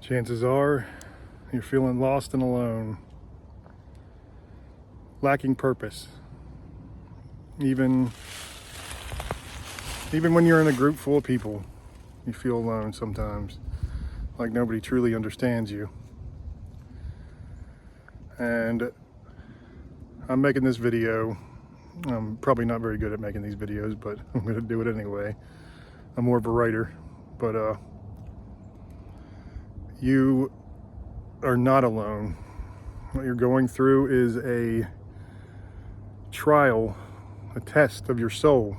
Chances are you're feeling lost and alone, lacking purpose. Even when you're in a group full of people, you feel alone sometimes, like nobody truly understands you. And I'm making this video. I'm probably not very good at making these videos, but I'm going to do it anyway. I'm more of a writer, but you are not alone. What you're going through is a trial, a test of your soul.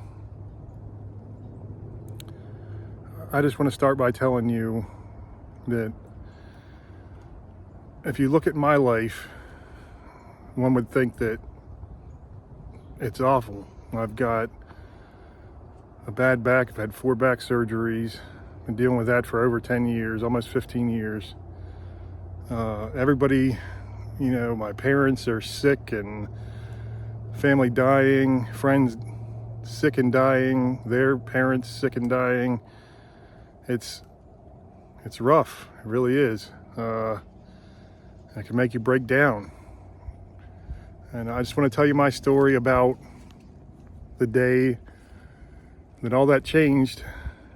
I just want to start by telling you that if you look at my life, one would think that it's awful. I've got a bad back. I've had 4 back surgeries. Been dealing with that for over 10 years, almost 15 years. Everybody, my parents are sick and family dying, friends sick and dying, their parents sick and dying. It's rough. It really is. It can make you break down. And I just want to tell you my story about the day that all that changed.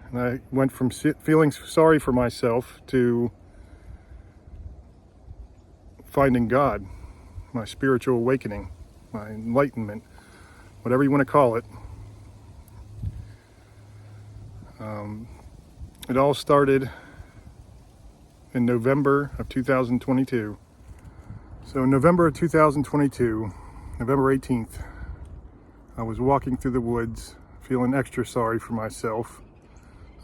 And I went from feeling sorry for myself to finding God, my spiritual awakening, my enlightenment, whatever you want to call it. It all started in November of 2022. So in November of 2022, November 18th, I was walking through the woods feeling extra sorry for myself.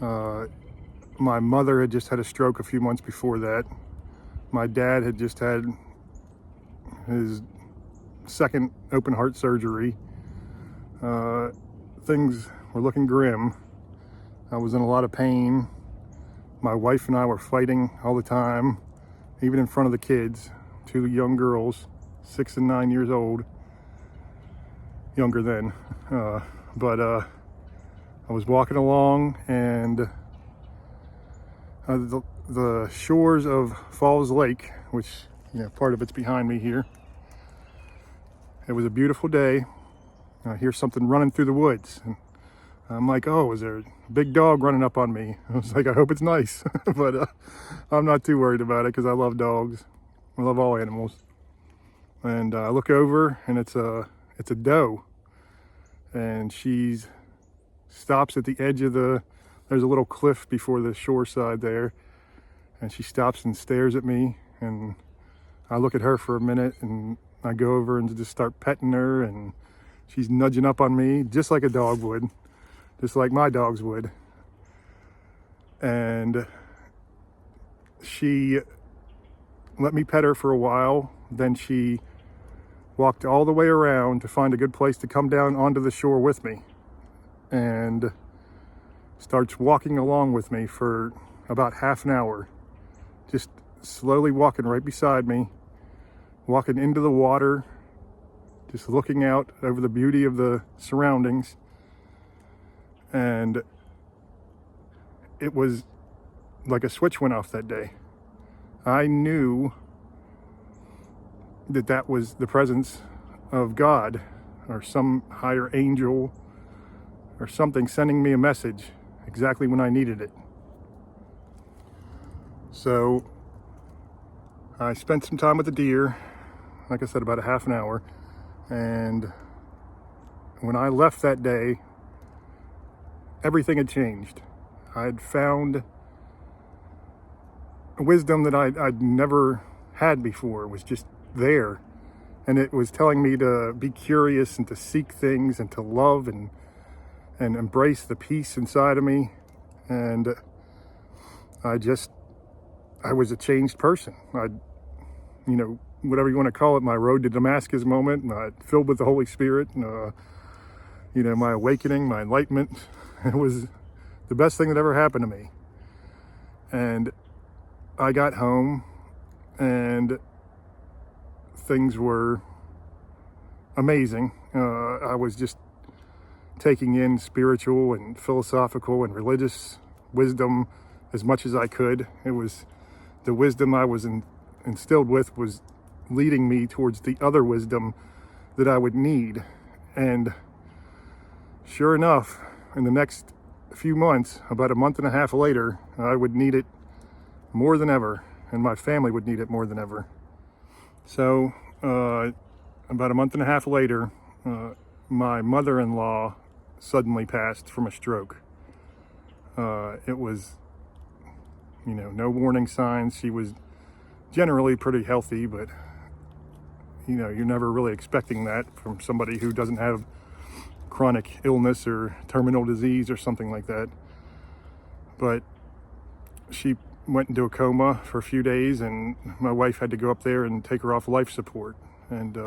My mother had just had a stroke a few months before that. My dad had just had his second open heart surgery. Things were looking grim. I was in a lot of pain. My wife and I were fighting all the time, even in front of the kids. 2 young girls, 6 and 9 years old, younger then. But I was walking along, and the shores of Falls Lake, which part of it's behind me here. It was a beautiful day. I hear something running through the woods, and I'm like, oh, is there a big dog running up on me? I was like, I hope it's nice. But I'm not too worried about it because I love dogs. I love all animals. And I look over, and it's a doe, and she stops at the edge of there's a little cliff before the shore side there, and she stops and stares at me, and I look at her for a minute, and I go over and just start petting her, and she's nudging up on me just like a dog would, just like my dogs would. And she let me pet her for a while. Then she walked all the way around to find a good place to come down onto the shore with me, and starts walking along with me for about half an hour, just slowly walking right beside me, walking into the water, just looking out over the beauty of the surroundings. And it was like a switch went off that day. I knew that was the presence of God or some higher angel or something sending me a message exactly when I needed it. So I spent some time with the deer, like I said, about a half an hour. And when I left that day, everything had changed. I had found wisdom that I'd never had before. It was just there, and it was telling me to be curious and to seek things and to love and embrace the peace inside of me. And I was a changed person. Whatever you want to call it, my road to Damascus moment, filled with the Holy Spirit, my awakening, my enlightenment. It was the best thing that ever happened to me. And I got home, and things were amazing. I was just taking in spiritual and philosophical and religious wisdom as much as I could. It was the wisdom I was instilled with was leading me towards the other wisdom that I would need. And sure enough, in the next few months, about a month and a half later, I would need it more than ever, and my family would need it more than ever. So about a month and a half later, my mother-in-law suddenly passed from a stroke. It was, no warning signs. She was generally pretty healthy, but you're never really expecting that from somebody who doesn't have chronic illness or terminal disease or something like that. But she went into a coma for a few days, and my wife had to go up there and take her off life support. And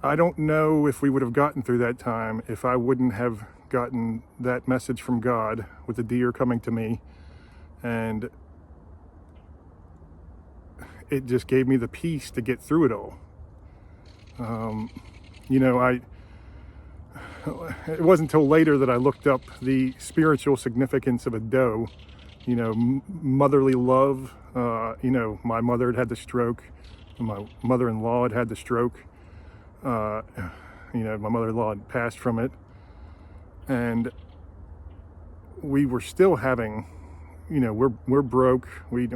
I don't know if we would have gotten through that time if I wouldn't have gotten that message from God with the deer coming to me. And it just gave me the peace to get through it all. It wasn't until later that I looked up the spiritual significance of a doe. Motherly love. My mother had had the stroke. My mother-in-law had the stroke. My mother-in-law had passed from it. And we were still having, we're broke. We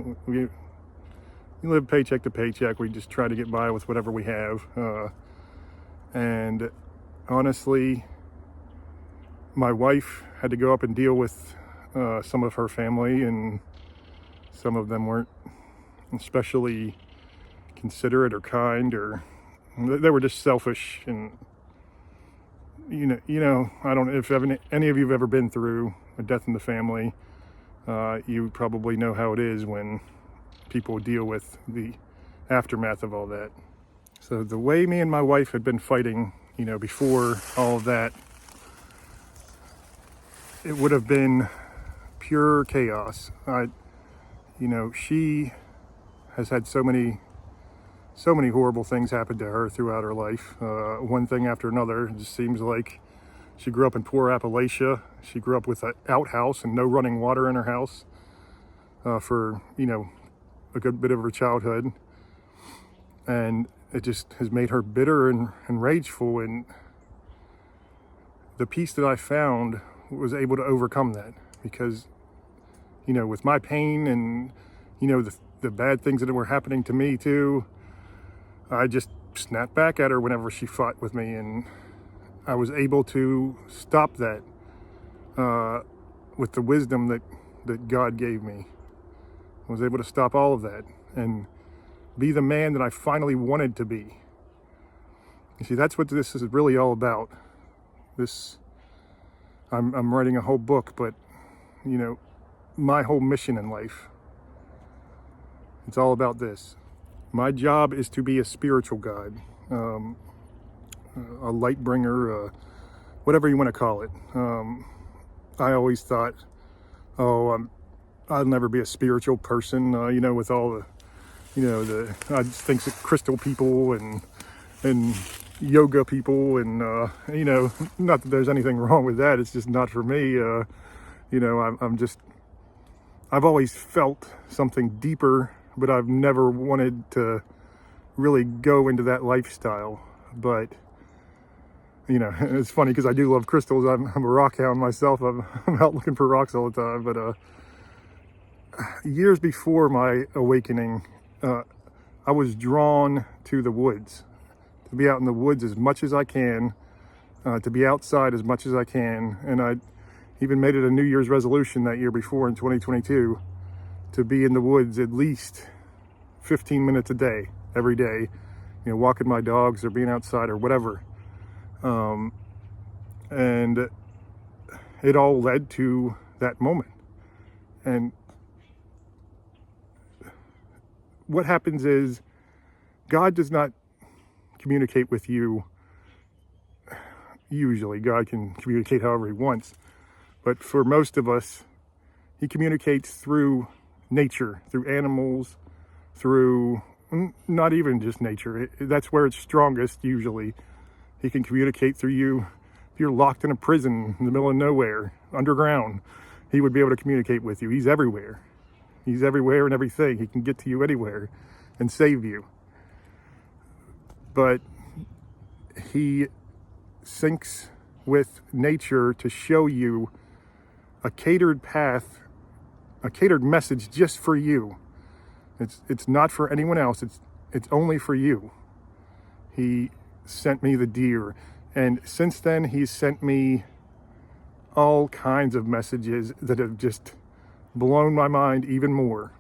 live paycheck to paycheck. We just try to get by with whatever we have. And honestly, my wife had to go up and deal with some of her family, and some of them weren't especially considerate or kind, or they were just selfish. And I don't know if any of you have ever been through a death in the family. You probably know how it is when people deal with the aftermath of all that. So the way me and my wife had been fighting, before all of that, it would have been pure chaos. She has had so many horrible things happen to her throughout her life. One thing after another. It just seems like she grew up in poor Appalachia. She grew up with an outhouse and no running water in her house for, a good bit of her childhood. And it just has made her bitter and rageful. And the peace that I found was able to overcome that, because, with my pain and, the bad things that were happening to me too, I just snapped back at her whenever she fought with me, and I was able to stop that with the wisdom that God gave me. I was able to stop all of that and be the man that I finally wanted to be. You see, that's what this is really all about. I'm writing a whole book, but my whole mission in life, it's all about this. My job is to be a spiritual guide, a light bringer, whatever you want to call it. I always thought, I'll never be a spiritual person, with all the, I just think that crystal people and yoga people and, not that there's anything wrong with that. It's just not for me. I've always felt something deeper, but I've never wanted to really go into that lifestyle. But, it's funny because I do love crystals. I'm a rock hound myself. I'm out looking for rocks all the time. But years before my awakening, I was drawn to the woods, to be out in the woods as much as I can, to be outside as much as I can. And I even made it a New Year's resolution that year before in 2022 to be in the woods at least 15 minutes a day, every day, walking my dogs or being outside or whatever. And it all led to that moment. And what happens is God does not communicate with you. Usually God can communicate however he wants, but for most of us, he communicates through nature, through animals, through not even just nature. That's where it's strongest usually. He can communicate through you. If you're locked in a prison in the middle of nowhere, underground, he would be able to communicate with you. He's everywhere. He's everywhere and everything. He can get to you anywhere and save you. But he syncs with nature to show you a catered path, a catered message just for you. It's not for anyone else. It's only for you. He sent me the deer, and since then he's sent me all kinds of messages that have just blown my mind even more.